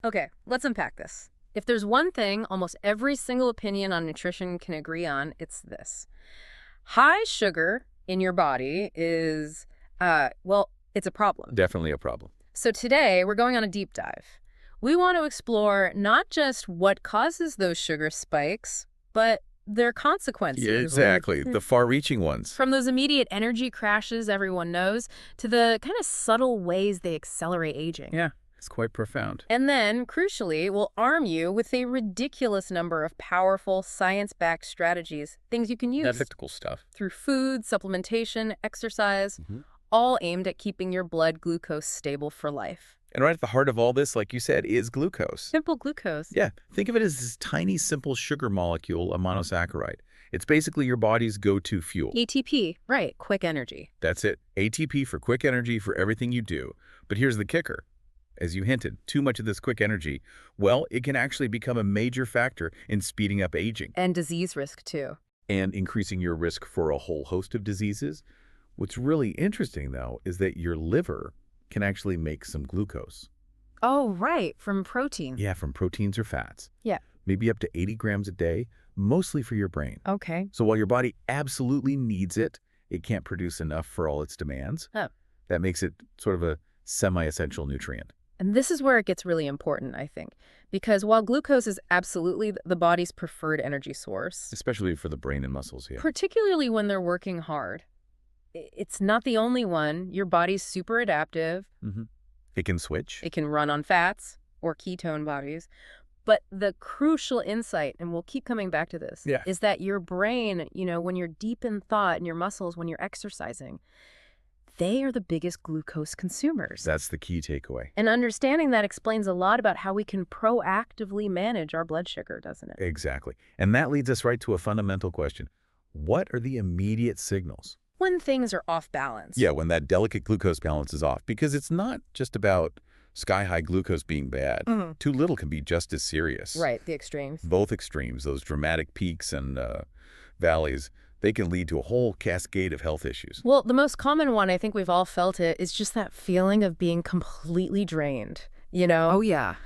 Okay, let's unpack this. If there's one thing almost every single opinion on nutrition can agree on, it's this. High sugar in your body is, well, it's a problem. Definitely a problem. So today, we're going on a deep dive. We want to explore not just what causes those sugar spikes, but their consequences. Yeah, exactly. The far-reaching ones. From those immediate energy crashes everyone knows to the kind of subtle ways they accelerate aging. Yeah, it's quite profound. And then, crucially, we'll arm you with a ridiculous number of powerful, science-backed strategies, things you can use. That's cool stuff. Through food, supplementation, exercise, all aimed at keeping your blood glucose stable for life. And right at the heart of all this, like you said, is glucose. Simple glucose. Yeah, think of it as this tiny, simple sugar molecule, a monosaccharide. It's basically your body's go-to fuel. ATP, right, quick energy. That's it. ATP for quick energy for everything you do. But here's the kicker. As you hinted, too much of this quick energy, well, it can actually become a major factor in speeding up aging. And disease risk, too. And increasing your risk for a whole host of diseases. What's really interesting, though, is that your liver can actually make some glucose. Oh, right, from protein. Yeah, from proteins or fats. Yeah. Maybe up to 80 grams a day, mostly for your brain. Okay. So while your body absolutely needs it, it can't produce enough for all its demands. Oh. That makes it sort of a semi-essential nutrient. And this is where it gets really important, I think, because while glucose is absolutely the body's preferred energy source, Especially for the brain and muscles, yeah. particularly when they're working hard, it's not the only one. Your body's super adaptive. It can switch. It can run on fats or ketone bodies. But the crucial insight, and we'll keep coming back to this, Yeah. is that your brain, when you're deep in thought, and your muscles, when you're exercising, they are the biggest glucose consumers. That's the key takeaway. And understanding that explains a lot about how we can proactively manage our blood sugar, doesn't it? Exactly. And that leads us right to a fundamental question. What are the immediate signals? When things are off balance. Yeah, when that delicate glucose balance is off. Because it's not just about sky-high glucose being bad. Too little can be just as serious. Right, the extremes. Both extremes, those dramatic peaks and valleys, they can lead to a whole cascade of health issues. Well, the most common one, I think we've all felt it, is just that feeling of being completely drained, Oh, yeah.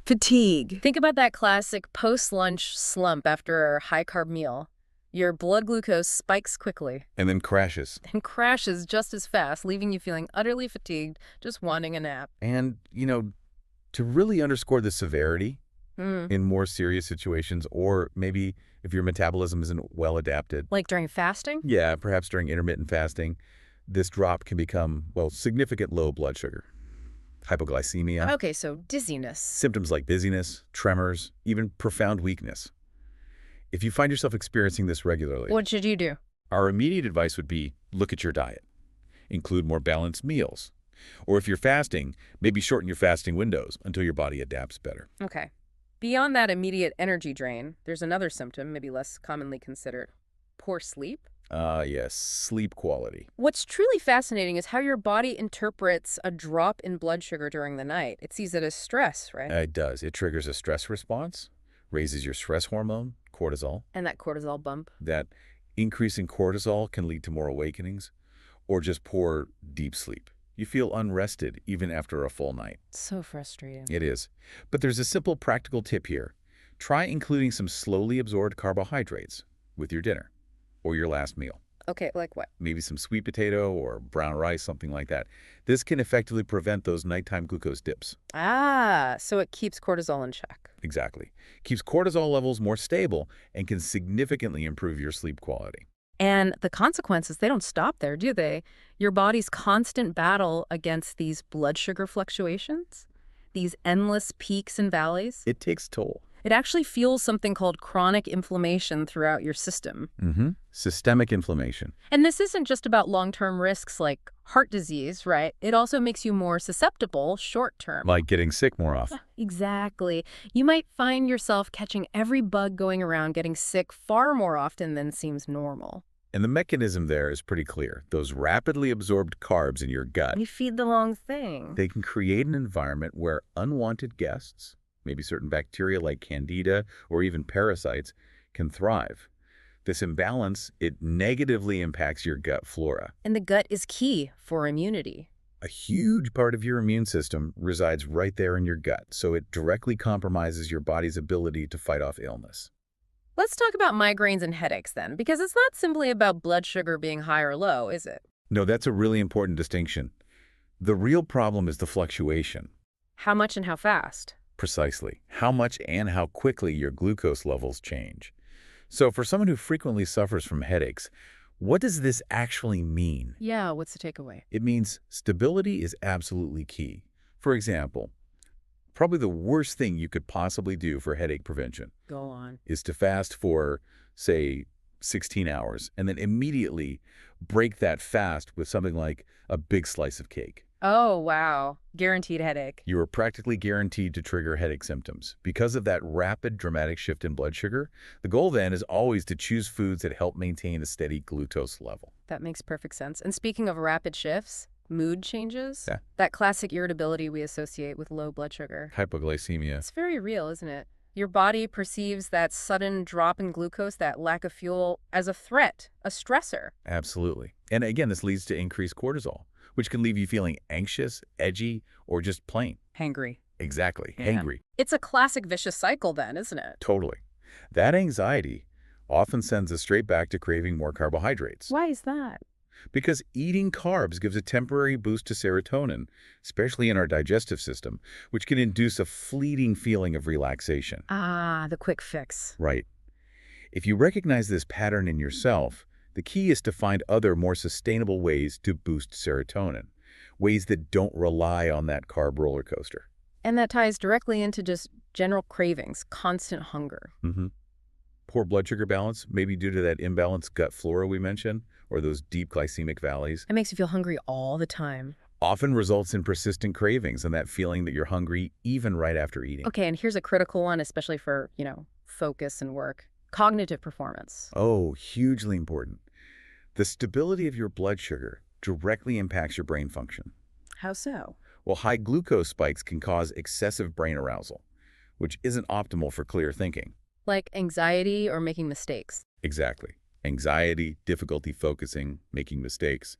Fatigue. Think about that classic post-lunch slump after a high-carb meal. Your blood glucose spikes quickly And then crashes. and crashes just as fast, leaving you feeling utterly fatigued, just wanting a nap. And, to really underscore the severity Mm. in more serious situations, or maybe if your metabolism isn't well adapted, Like during fasting? yeah, perhaps during intermittent fasting, this drop can become, well, significant low blood sugar, hypoglycemia, Okay, so dizziness. symptoms like dizziness, tremors, even profound weakness. If you find yourself experiencing this regularly, What should you do? our immediate advice would be look at your diet. Include more balanced meals. Or if you're fasting, maybe shorten your fasting windows until your body adapts better. Okay. Beyond that immediate energy drain, there's another symptom, maybe less commonly considered. Poor sleep. Yes, sleep quality. What's truly fascinating is how your body interprets a drop in blood sugar during the night. It sees it as stress, right? It does. It triggers a stress response, raises your stress hormone, cortisol. And that cortisol bump. That increase in cortisol can lead to more awakenings or just poor deep sleep. You feel unrested even after a full night. So frustrating. It is. But there's a simple practical tip here. Try including some slowly absorbed carbohydrates with your dinner or your last meal. Okay, like what? Maybe some sweet potato or brown rice, something like that. This can effectively prevent those nighttime glucose dips. Ah, so it keeps cortisol in check. Exactly. Keeps cortisol levels more stable and can significantly improve your sleep quality. And the consequences, they don't stop there, do they? Your body's constant battle against these blood sugar fluctuations, these endless peaks and valleys, It takes toll. it actually fuels something called chronic inflammation throughout your system. Systemic inflammation. And this isn't just about long-term risks like heart disease, right? It also makes you more susceptible short-term. Like getting sick more often. Exactly. You might find yourself catching every bug going around getting sick far more often than seems normal. And the mechanism there is pretty clear. Those rapidly absorbed carbs in your gut, You feed the wrong thing. they can create an environment where unwanted guests, maybe certain bacteria like candida or even parasites, can thrive. This imbalance, it negatively impacts your gut flora. And the gut is key for immunity. A huge part of your immune system resides right there in your gut, so it directly compromises your body's ability to fight off illness. Let's talk about migraines and headaches then, because it's not simply about blood sugar being high or low, is it? No, that's a really important distinction. The real problem is the fluctuation. How much and how fast? Precisely. How much and how quickly your glucose levels change. So for someone who frequently suffers from headaches, what does this actually mean? Yeah, what's the takeaway? It means stability is absolutely key. For example, probably the worst thing you could possibly do for headache prevention Go on. is to fast for, say, 16 hours and then immediately break that fast with something like a big slice of cake. Oh, wow. Guaranteed headache. You are practically guaranteed to trigger headache symptoms. Because of that rapid, dramatic shift in blood sugar, the goal then is always to choose foods that help maintain a steady glucose level. That makes perfect sense. And speaking of rapid shifts, mood changes, Yeah. that classic irritability we associate with low blood sugar. Hypoglycemia. It's very real, isn't it? Your body perceives that sudden drop in glucose, that lack of fuel, as a threat, a stressor. Absolutely. And again, this leads to increased cortisol, which can leave you feeling anxious, edgy, or just plain. Hangry. Exactly. Yeah. Hangry. It's a classic vicious cycle then, isn't it? Totally. That anxiety often sends us straight back to craving more carbohydrates. Why is that? Because eating carbs gives a temporary boost to serotonin, especially in our digestive system, which can induce a fleeting feeling of relaxation. Ah, the quick fix. Right. If you recognize this pattern in yourself, the key is to find other, more sustainable ways to boost serotonin, ways that don't rely on that carb roller coaster. And that ties directly into just general cravings, constant hunger. Poor blood sugar balance, maybe due to that imbalanced gut flora we mentioned, or those deep glycemic valleys, It makes you feel hungry all the time. often results in persistent cravings and that feeling that you're hungry even right after eating. Okay, and here's a critical one, especially for, focus and work. Cognitive performance. Oh, hugely important. The stability of your blood sugar directly impacts your brain function. How so? Well, high glucose spikes can cause excessive brain arousal, which isn't optimal for clear thinking. Like anxiety or making mistakes. Exactly. Anxiety, difficulty focusing, making mistakes.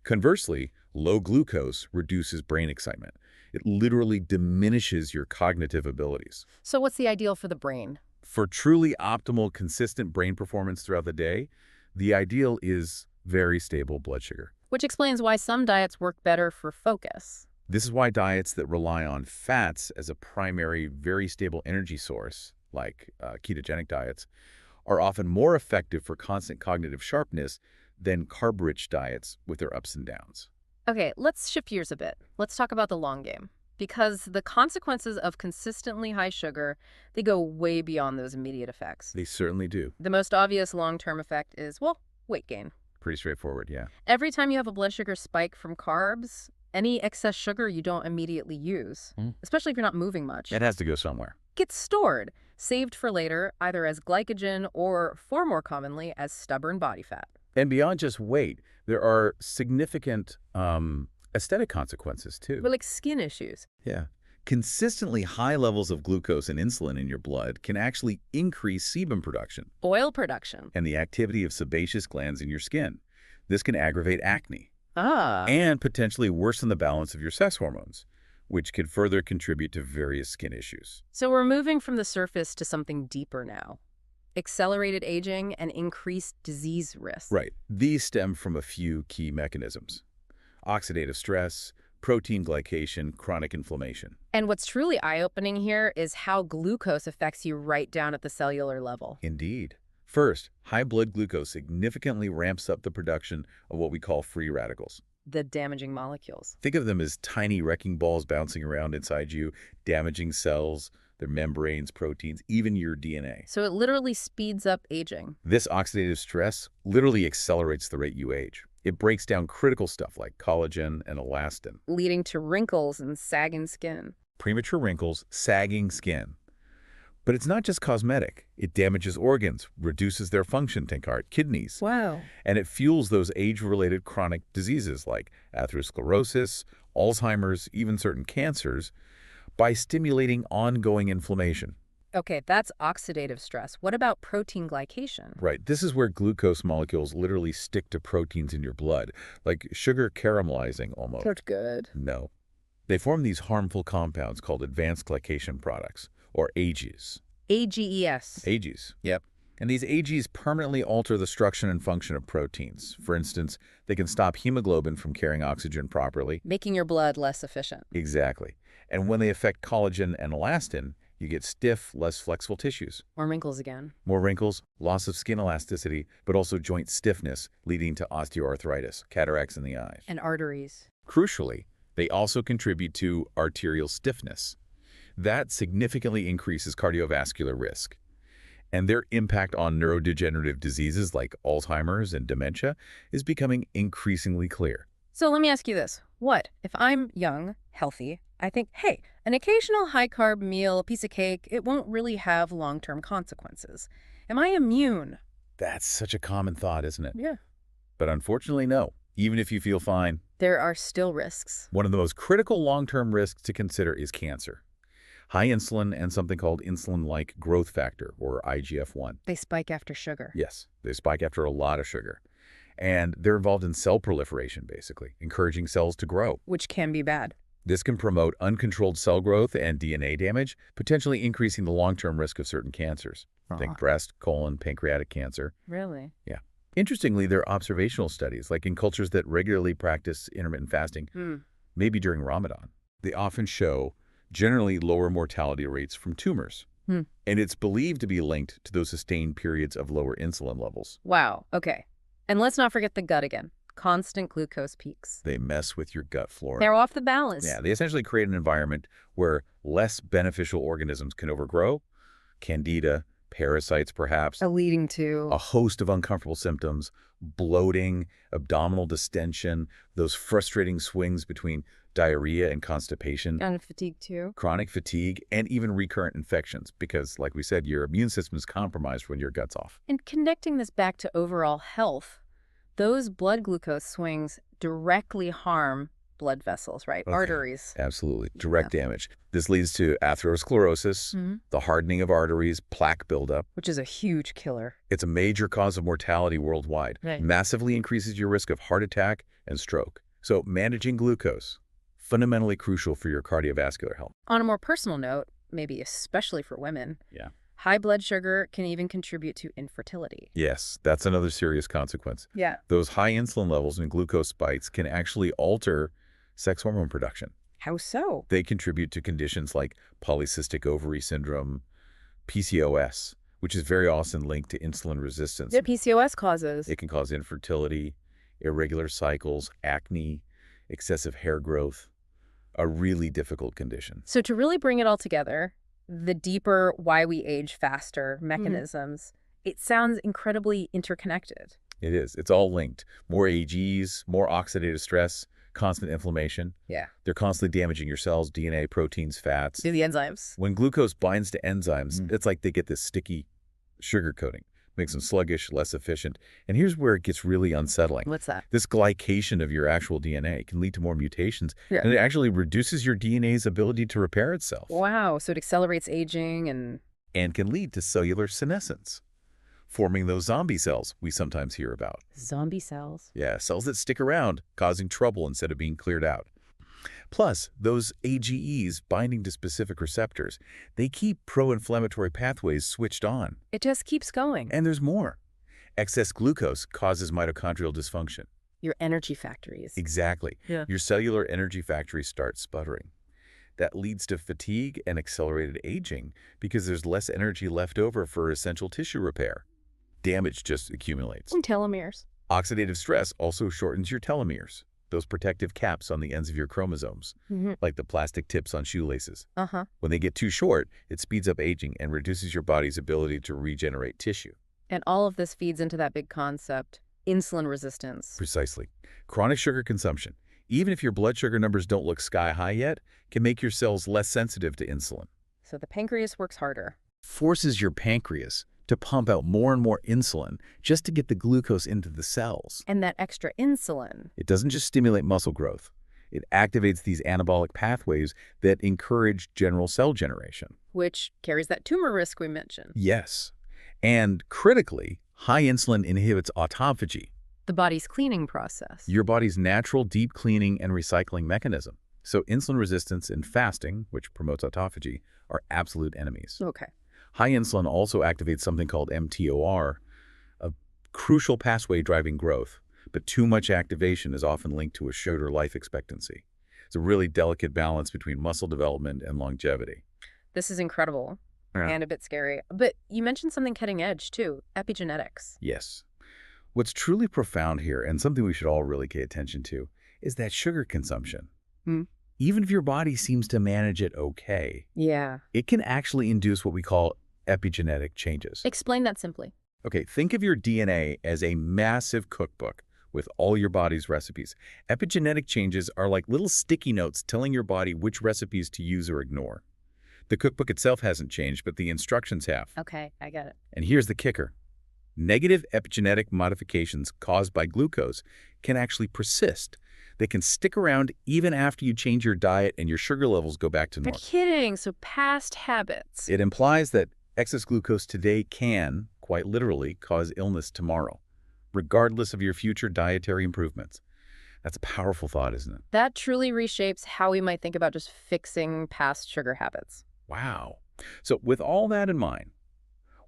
Conversely, low glucose reduces brain excitement. It literally diminishes your cognitive abilities. So what's the ideal for the brain? For truly optimal, consistent brain performance throughout the day, the ideal is very stable blood sugar. Which explains why some diets work better for focus. This is why diets that rely on fats as a primary, very stable energy source, like ketogenic diets, are often more effective for constant cognitive sharpness than carb-rich diets with their ups and downs. Okay, let's shift gears a bit. Let's talk about the long game. Because the consequences of consistently high sugar, they go way beyond those immediate effects. They certainly do. The most obvious long-term effect is, well, weight gain. Pretty straightforward, yeah. Every time you have a blood sugar spike from carbs, any excess sugar you don't immediately use, especially if you're not moving much, It has to go somewhere. gets stored, saved for later, either as glycogen or, far more commonly, as stubborn body fat. And beyond just weight, there are significant aesthetic consequences, too. But like skin issues. Yeah. Consistently high levels of glucose and insulin in your blood can actually increase sebum production Oil production. and the activity of sebaceous glands in your skin. This can aggravate acne Ah. and potentially worsen the balance of your sex hormones, which could further contribute to various skin issues. So we're moving from the surface to something deeper now. Accelerated aging and increased disease risk. Right. These stem from a few key mechanisms: oxidative stress, protein glycation, chronic inflammation. And what's truly eye-opening here is how glucose affects you right down at the cellular level. Indeed. First, high blood glucose significantly ramps up the production of what we call free radicals. The damaging molecules. Think of them as tiny wrecking balls bouncing around inside you, damaging cells, their membranes, proteins, even your DNA. So it literally speeds up aging. This oxidative stress literally accelerates the rate you age. It breaks down critical stuff like collagen and elastin. Leading to wrinkles and sagging skin. Premature wrinkles, sagging skin. But it's not just cosmetic. It damages organs, reduces their function, think heart, kidneys. Wow. And it fuels those age-related chronic diseases like atherosclerosis, Alzheimer's, even certain cancers, by stimulating ongoing inflammation. Okay, that's oxidative stress. What about protein glycation? Right. This is where glucose molecules literally stick to proteins in your blood, like sugar caramelizing almost. That's good. No. They form these harmful compounds called advanced glycation products, or AGEs. AGES. AGEs, yep. And these AGEs permanently alter the structure and function of proteins. For instance, they can stop hemoglobin from carrying oxygen properly. Making your blood less efficient. Exactly. And when they affect collagen and elastin, you get stiff, less flexible tissues. More wrinkles again. More wrinkles, loss of skin elasticity, but also joint stiffness, leading to osteoarthritis, cataracts in the eyes. And arteries. Crucially, they also contribute to arterial stiffness. That significantly increases cardiovascular risk. And their impact on neurodegenerative diseases like Alzheimer's and dementia is becoming increasingly clear. So let me ask you this. What if I'm young, healthy, I think, hey, an occasional high-carb meal, a piece of cake, it won't really have long-term consequences. Am I immune? That's such a common thought, isn't it? Yeah. But unfortunately, no. Even if you feel fine, There are still risks. one of the most critical long-term risks to consider is cancer. High insulin and something called insulin-like growth factor, or IGF-1. They spike after sugar. Yes, they spike after a lot of sugar. And they're involved in cell proliferation, basically, encouraging cells to grow. Which can be bad. This can promote uncontrolled cell growth and DNA damage, potentially increasing the long-term risk of certain cancers. Think breast, colon, pancreatic cancer. Really? Interestingly, there are observational studies, like in cultures that regularly practice intermittent fasting, maybe during Ramadan. They often show generally lower mortality rates from tumors. And it's believed to be linked to those sustained periods of lower insulin levels. Wow. Okay. And let's not forget the gut again. Constant glucose peaks. They mess with your gut flora. They're off the balance. Yeah, they essentially create an environment where less beneficial organisms can overgrow, candida, parasites perhaps, Leading to a host of uncomfortable symptoms, bloating, abdominal distension, those frustrating swings between diarrhea and constipation, and fatigue too. chronic fatigue, and even recurrent infections because, like we said, your immune system is compromised when your gut's off. And connecting this back to overall health, those blood glucose swings directly harm blood vessels, right? Okay. Arteries. Absolutely. Direct damage. This leads to atherosclerosis, the hardening of arteries, plaque buildup. Which is a huge killer. It's a major cause of mortality worldwide. Right. Massively increases your risk of heart attack and stroke. So managing glucose, fundamentally crucial for your cardiovascular health. On a more personal note, maybe especially for women, Yeah. high blood sugar can even contribute to infertility. Yes, that's another serious consequence. Yeah. Those high insulin levels and glucose spikes can actually alter sex hormone production. How so? They contribute to conditions like polycystic ovary syndrome, PCOS, which is very often linked to insulin resistance. The PCOS causes. It can cause infertility, irregular cycles, acne, excessive hair growth, a really difficult condition. So to really bring it all together, the deeper why we age faster mechanisms, it sounds incredibly interconnected. It is. It's all linked. More AGs, more oxidative stress, constant inflammation. Yeah. They're constantly damaging your cells, DNA, proteins, fats. Do the enzymes. When glucose binds to enzymes, it's like they get this sticky sugar coating. Makes them sluggish, less efficient. And here's where it gets really unsettling. What's that? This glycation of your actual DNA can lead to more mutations, Yeah. and it actually reduces your DNA's ability to repair itself. Wow. So it accelerates aging and And can lead to cellular senescence, forming those zombie cells we sometimes hear about. zombie cells. Yeah, cells that stick around, causing trouble instead of being cleared out. Plus, those AGEs binding to specific receptors, they keep pro-inflammatory pathways switched on. It just keeps going. And there's more. Excess glucose causes mitochondrial dysfunction. Your energy factories. Exactly. Yeah. Your cellular energy factories start sputtering. That leads to fatigue and accelerated aging because there's less energy left over for essential tissue repair. Damage just accumulates. And telomeres. Oxidative stress also shortens your telomeres, those protective caps on the ends of your chromosomes, like the plastic tips on shoelaces. Uh-huh. When they get too short, it speeds up aging and reduces your body's ability to regenerate tissue. And all of this feeds into that big concept, insulin resistance. Precisely. Chronic sugar consumption, even if your blood sugar numbers don't look sky high yet, can make your cells less sensitive to insulin. So the pancreas works harder. Forces your pancreas to pump out more and more insulin just to get the glucose into the cells. And that extra insulin. It doesn't just stimulate muscle growth. It activates these anabolic pathways that encourage general cell generation. Which carries that tumor risk we mentioned. Yes. And critically, high insulin inhibits autophagy, The body's cleaning process. your body's natural deep cleaning and recycling mechanism. So insulin resistance and fasting, which promotes autophagy, are absolute enemies. Okay. High insulin also activates something called mTOR, a crucial pathway driving growth, but too much activation is often linked to a shorter life expectancy. It's a really delicate balance between muscle development and longevity. This is incredible Yeah. and a bit scary. But you mentioned something cutting edge, too, epigenetics. Yes. What's truly profound here, and something we should all really pay attention to, is that sugar consumption. Hmm. Even if your body seems to manage it okay, Yeah. it can actually induce what we call epigenetic changes. Explain that simply. Okay, think of your DNA as a massive cookbook with all your body's recipes. Epigenetic changes are like little sticky notes telling your body which recipes to use or ignore. The cookbook itself hasn't changed, but the instructions have. Okay, I get it. And here's the kicker. Negative epigenetic modifications caused by glucose can actually persist. They can stick around even after you change your diet and your sugar levels go back to You're normal. kidding. So past habits. It implies that excess glucose today can, quite literally, cause illness tomorrow, regardless of your future dietary improvements. That's a powerful thought, isn't it? That truly reshapes how we might think about just fixing past sugar habits. Wow. So with all that in mind,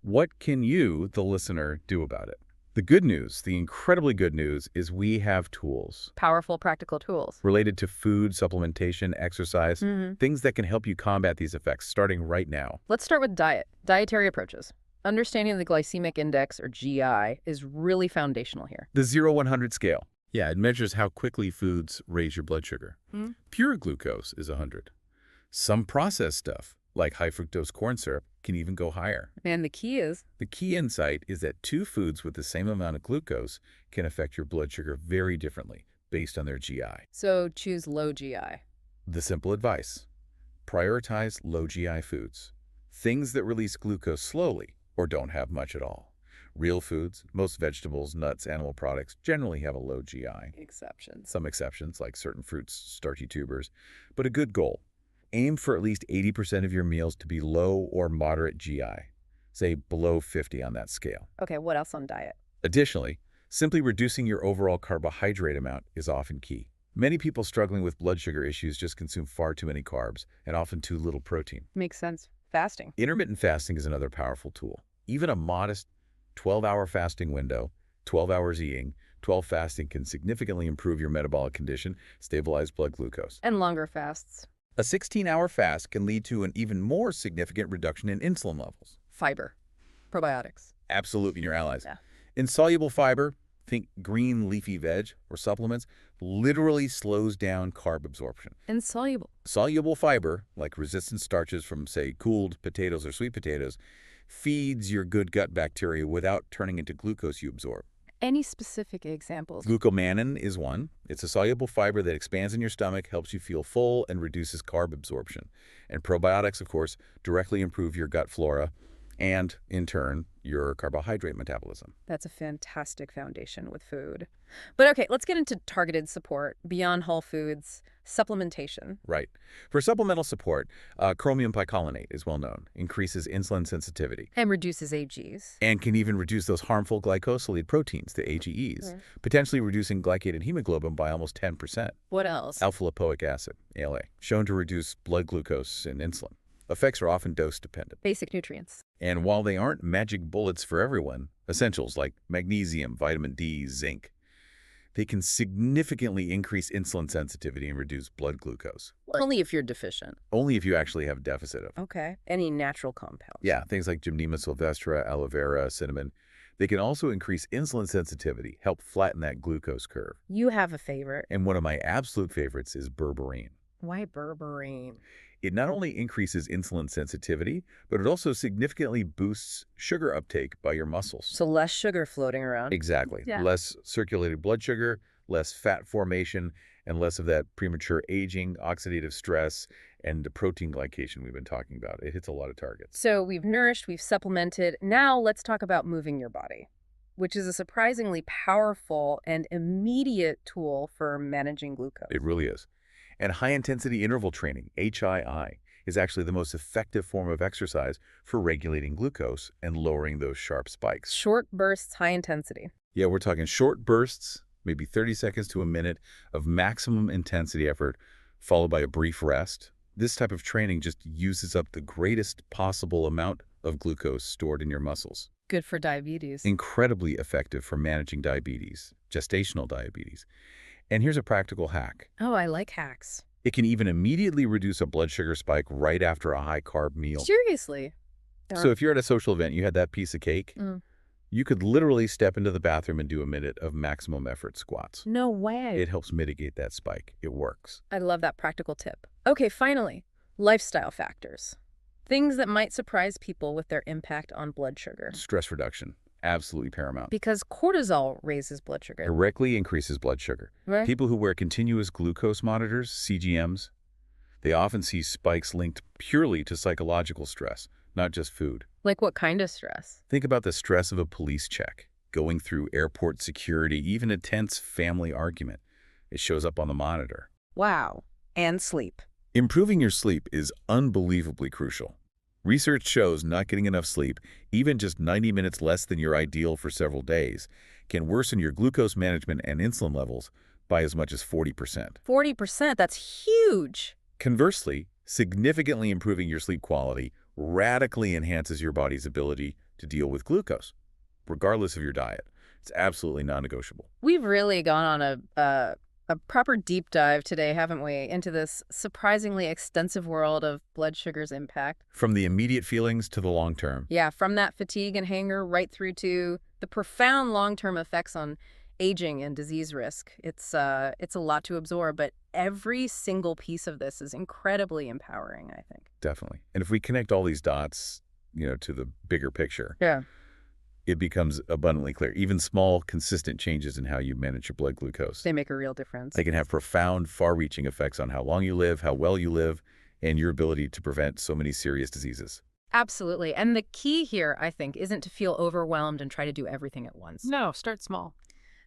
what can you, the listener, do about it? The good news, the incredibly good news, is we have tools Powerful, practical tools. related to food, supplementation, exercise, things that can help you combat these effects starting right now. Let's start with diet. Dietary approaches. Understanding the glycemic index, or GI, is really foundational here. The 0-100 scale. Yeah, it measures how quickly foods raise your blood sugar. Pure glucose is 100. Some processed stuff, like high fructose corn syrup, can even go higher. And the key is, The key insight is that two foods with the same amount of glucose can affect your blood sugar very differently based on their GI. so choose low GI. The simple advice: prioritize low GI foods, things that release glucose slowly or don't have much at all. Real foods, most vegetables, nuts, animal products generally have a low GI. Exceptions. Some exceptions, like certain fruits, starchy tubers, but a good goal. Aim for at least 80% of your meals to be low or moderate GI, say below 50 on that scale. Okay, what else on diet? Additionally, simply reducing your overall carbohydrate amount is often key. Many people struggling with blood sugar issues just consume far too many carbs and often too little protein. Makes sense. Fasting. Intermittent fasting is another powerful tool. Even a modest 12-hour fasting window, 12 hours eating, 12 fasting can significantly improve your metabolic condition, stabilize blood glucose. And longer fasts. A 16-hour fast can lead to an even more significant reduction in insulin levels. Fiber. Probiotics. Absolutely, your allies. Yeah. Insoluble fiber, think green leafy veg or supplements, literally slows down carb absorption. Insoluble. Soluble fiber, like resistant starches from, say, cooled potatoes or sweet potatoes, feeds your good gut bacteria without turning into glucose you absorb. Any specific examples? Glucomannan is one. It's a soluble fiber that expands in your stomach, helps you feel full, and reduces carb absorption. And probiotics, of course, directly improve your gut flora and, in turn, your carbohydrate metabolism. That's a fantastic foundation with food. But okay, let's get into targeted support beyond whole foods, supplementation. Right. For supplemental support, chromium picolinate is well known, increases insulin sensitivity, And reduces AGs. and can even reduce those harmful glycosylate proteins, the AGEs, potentially reducing glycated hemoglobin by almost 10%. What else? Alpha-lipoic acid, ALA, shown to reduce blood glucose and insulin. Effects are often dose-dependent. Basic nutrients. And while they aren't magic bullets for everyone, essentials like magnesium, vitamin D, zinc, they can significantly increase insulin sensitivity and reduce blood glucose. Only if you're deficient. Only if you actually have a deficit of. Okay. Any natural compounds. Yeah, things like Gymnema sylvestre, aloe vera, cinnamon. They can also increase insulin sensitivity, help flatten that glucose curve. You have a favorite. And one of my absolute favorites is berberine. Why berberine? It not only increases insulin sensitivity, but it also significantly boosts sugar uptake by your muscles. So less sugar floating around. Exactly. Yeah. Less circulated blood sugar, less fat formation, and less of that premature aging, oxidative stress, and the protein glycation we've been talking about. It hits a lot of targets. So we've nourished, we've supplemented. Now let's talk about moving your body, which is a surprisingly powerful and immediate tool for managing glucose. It really is. And high-intensity interval training, HII, is actually the most effective form of exercise for regulating glucose and lowering those sharp spikes. Short bursts, high intensity. Yeah, we're talking short bursts, maybe 30 seconds to a minute of maximum intensity effort, followed by a brief rest. This type of training just uses up the greatest possible amount of glucose stored in your muscles. Good for diabetes. Incredibly effective for managing diabetes, gestational diabetes. And here's a practical hack. Oh, I like hacks. It can even immediately reduce a blood sugar spike right after a high-carb meal. Seriously? So if you're at a social event, you had that piece of cake, you could literally step into the bathroom and do a minute of maximum effort squats. No way. It helps mitigate that spike. It works. I love that practical tip. Okay, finally, lifestyle factors. Things that might surprise people with their impact on blood sugar. Stress reduction, absolutely paramount. Because cortisol raises blood sugar. Directly increases blood sugar. Right? People who wear continuous glucose monitors, CGMs, they often see spikes linked purely to psychological stress, not just food. Like what kind of stress? Think about the stress of a police check, going through airport security, even a tense family argument. It shows up on the monitor. Wow. And sleep. Improving your sleep is unbelievably crucial. Research shows not getting enough sleep, even just 90 minutes less than your ideal for several days, can worsen your glucose management and insulin levels by as much as 40%. 40%, that's huge. Conversely, significantly improving your sleep quality radically enhances your body's ability to deal with glucose, regardless of your diet. It's absolutely non-negotiable. We've really gone on a proper deep dive today, haven't we, into this surprisingly extensive world of blood sugar's impact. From the immediate feelings to the long term. Yeah, from that fatigue and hunger right through to the profound long-term effects on aging and disease risk. It's a lot to absorb, but every single piece of this is incredibly empowering, I think. Definitely. And if we connect all these dots, to the bigger picture, Yeah. it becomes abundantly clear. Even small, consistent changes in how you manage your blood glucose, They make a real difference. they can have profound, far-reaching effects on how long you live, how well you live, and your ability to prevent so many serious diseases. Absolutely. And the key here, I think, isn't to feel overwhelmed and try to do everything at once. No, start small.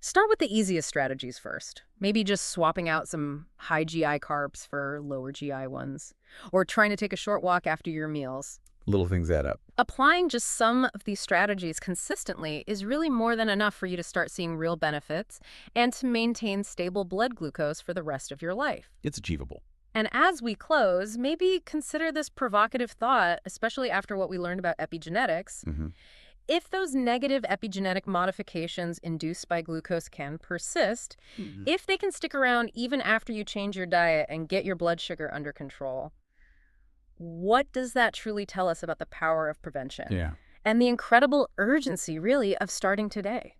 Start with the easiest strategies first. Maybe just swapping out some high GI carbs for lower GI ones, or trying to take a short walk after your meals. Little things add up. Applying just some of these strategies consistently is really more than enough for you to start seeing real benefits and to maintain stable blood glucose for the rest of your life. It's achievable. And as we close, maybe consider this provocative thought, especially after what we learned about epigenetics. If those negative epigenetic modifications induced by glucose can persist, if they can stick around even after you change your diet and get your blood sugar under control, what does that truly tell us about the power of prevention? Yeah. And the incredible urgency, really, of starting today?